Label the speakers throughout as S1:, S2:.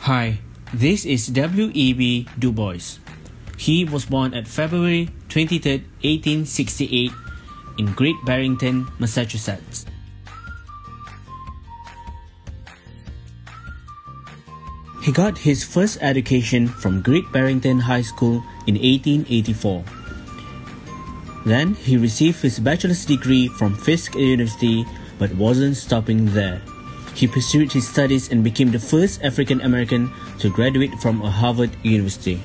S1: Hi, this is W.E.B. Du Bois. He was born at February 23, 1868 in Great Barrington, Massachusetts. He got his first education from Great Barrington High School in 1884. Then he received his bachelor's degree from Fisk University but wasn't stopping there. He pursued his studies and became the first African American to graduate from a Harvard University.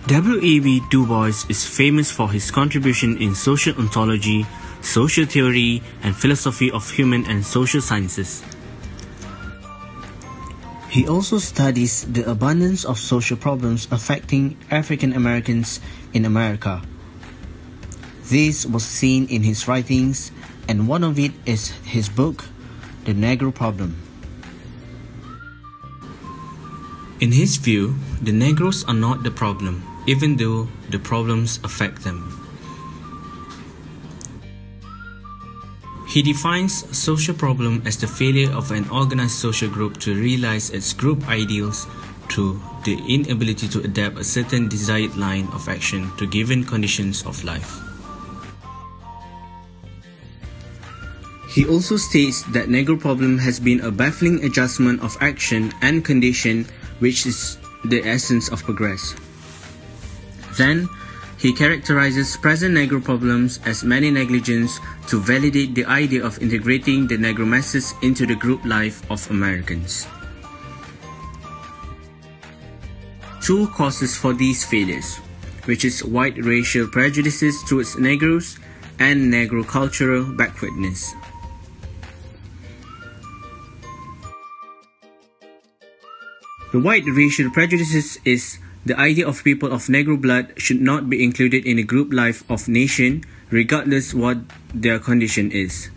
S1: W.E.B. Du Bois is famous for his contribution in social ontology, social theory, and philosophy of human and social sciences. He also studies the abundance of social problems affecting African Americans in America. This was seen in his writings, and one of it is his book, The Negro Problem. In his view, the Negroes are not the problem, even though the problems affect them. He defines a social problem as the failure of an organized social group to realize its group ideals through the inability to adapt a certain desired line of action to given conditions of life. He also states that Negro problem has been a baffling adjustment of action and condition, which is the essence of progress. Then, he characterizes present Negro problems as many negligence to validate the idea of integrating the Negro masses into the group life of Americans. Two causes for these failures, which is white racial prejudices towards Negroes and Negro cultural backwardness. The white racial prejudices is the idea of people of Negro blood should not be included in the group life of nation, regardless what their condition is.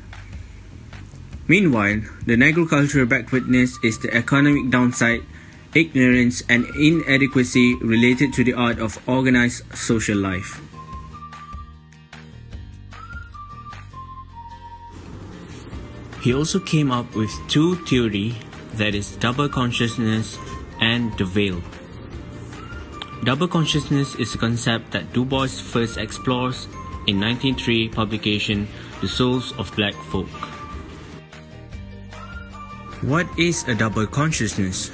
S1: Meanwhile, the Negro cultural backwardness is the economic downside, ignorance, and inadequacy related to the art of organized social life. He also came up with two theories, that is, double consciousness and the veil. Double consciousness is a concept that Du Bois first explores in 1903 publication The Souls of Black Folk. What is a double consciousness?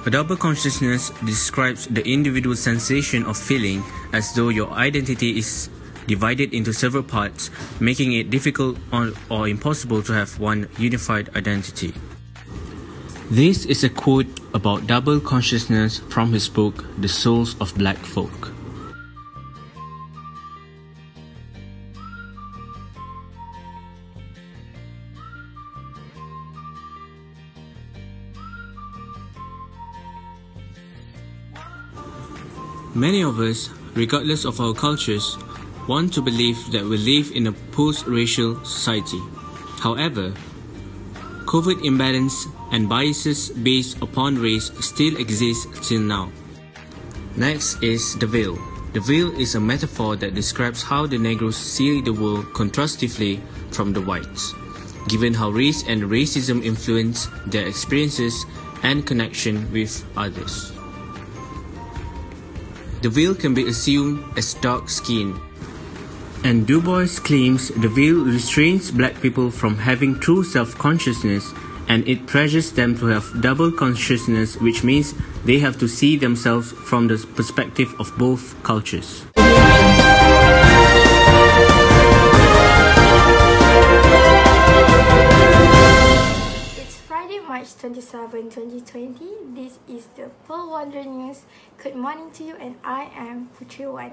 S1: A double consciousness describes the individual sensation of feeling as though your identity is divided into several parts, making it difficult or impossible to have one unified identity. This is a quote about double consciousness from his book, The Souls of Black Folk. Many of us, regardless of our cultures, want to believe that we live in a post-racial society. However, covert imbalance and biases based upon race still exist till now. Next is the veil. The veil is a metaphor that describes how the Negroes see the world contrastively from the whites, given how race and racism influence their experiences and connection with others. The veil can be assumed as dark skin, and Du Bois claims the veil restrains black people from having true self-consciousness, and it pressures them to have double consciousness, which means they have to see themselves from the perspective of both cultures.
S2: It's Friday, March 27, 2020. This is the Pearl Wonder News. Good morning to you, and I am Puteri.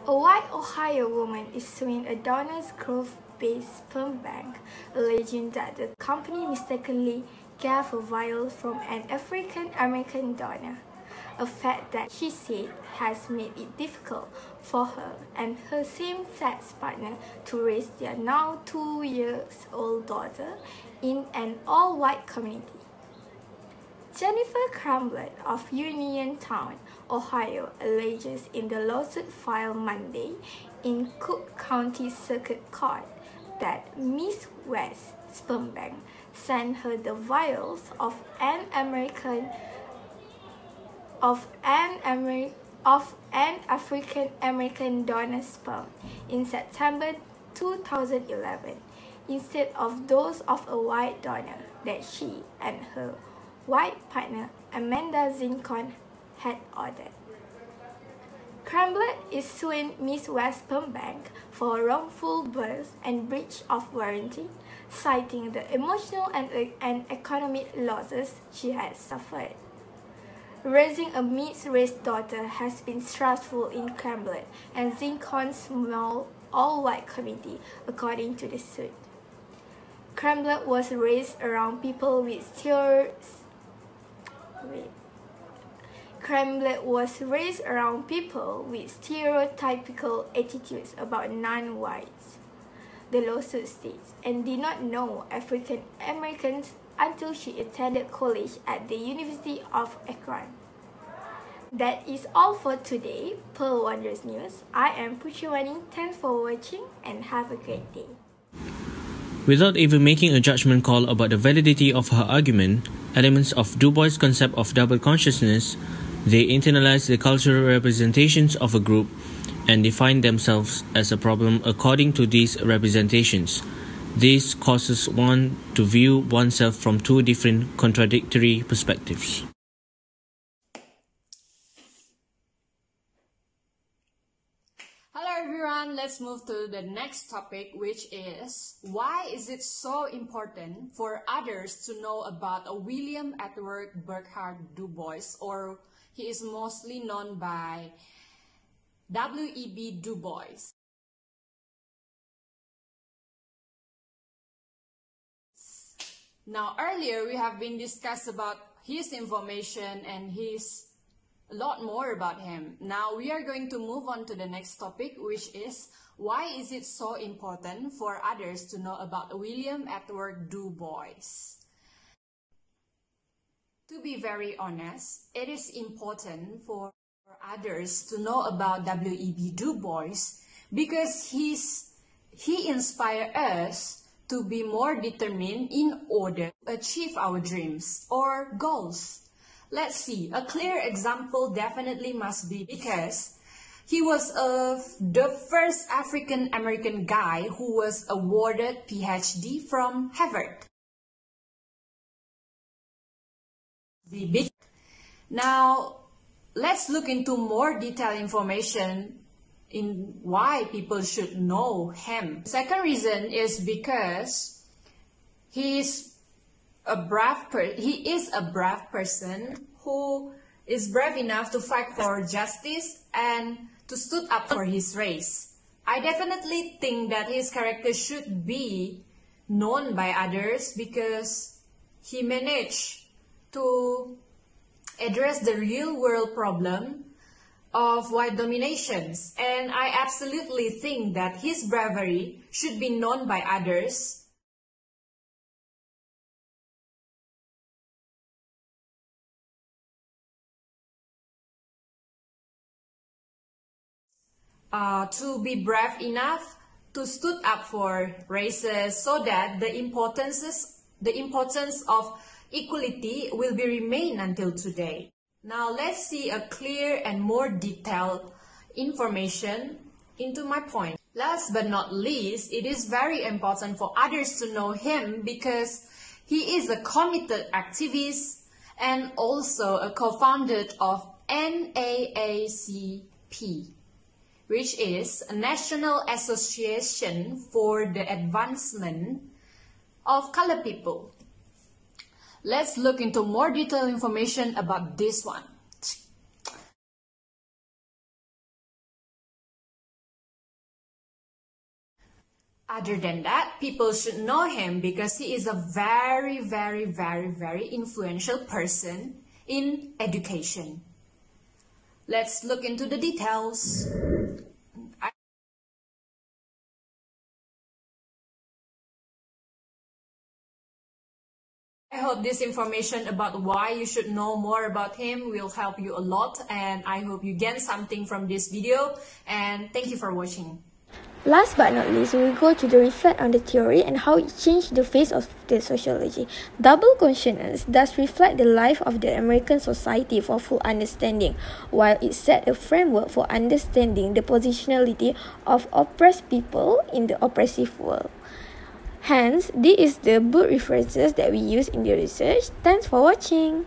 S2: A white Ohio woman is suing a Downers Grove-based sperm bank, alleging that the company mistakenly gave a vial from an African American donor, a fact that she said has made it difficult for her and her same-sex partner to raise their now 2-year-old daughter in an all-white community. Jennifer Crumblett of Uniontown, Ohio, alleges in the lawsuit filed Monday in Cook County Circuit Court that Miss West's sperm bank sent her the vials of an American of an African American donor sperm in September 2011 instead of those of a white donor that she and her white partner Amanda Zincon had ordered. Kremblet is suing Miss West Sperm Bank for wrongful birth and breach of warranty, citing the emotional and economic losses she has suffered. Raising a mixed-race daughter has been stressful in Kremblet and Zincon's small all-white community, according to the suit. Kremblet was raised around people with stereotypical attitudes about non-whites, the lawsuit states, and did not know African Americans until she attended college at the University of Akron. That is all for today, Pearl Wonders News. I am Puteri. Thanks for watching and have a great day.
S1: Without even making a judgment call about the validity of her argument, elements of Du Bois' concept of double consciousness, they internalize the cultural representations of a group and define themselves as a problem according to these representations. This causes one to view oneself from two different contradictory perspectives.
S3: Hello everyone, let's move to the next topic, which is why is it so important for others to know about William Edward Burghardt Du Bois, or he is mostly known by WEB Du Bois. Now earlier we have been discussed about his information and a lot more about him. Now we are going to move on to the next topic, which is why is it so important for others to know about William Edward Du Bois? To be very honest, it is important for others to know about W.E.B. Du Bois because he inspired us to be more determined in order to achieve our dreams or goals. Let's see, a clear example definitely must be because he was the first African American guy who was awarded PhD from Harvard. Now, let's look into more detailed information in why people should know him. The second reason is because he is a brave person who is brave enough to fight for justice and to stood up for his race. I definitely think that his character should be known by others because he managed to address the real world problem of white dominations, and I absolutely think that his bravery should be known by others. To be brave enough to stood up for races so that the importance of equality will be remain until today. Now let's see a clear and more detailed information into my point. Last but not least, it is very important for others to know him because he is a committed activist and also a co-founder of NAACP, which is a National Association for the Advancement of Colored People. Let's look into more detailed information about this one. Other than that, people should know him because he is a very, very, very, very influential person in education. Let's look into the details. I hope this information about why you should know more about him will help you a lot, and I hope you gain something from this video, and thank you for watching.
S2: Last but not least, we will go to the reflect on the theory and how it changed the face of the sociology. Double consciousness does reflect the life of the American society for full understanding, while it set a framework for understanding the positionality of oppressed people in the oppressive world. Hence, this is the book references that we use in the research. Thanks for watching.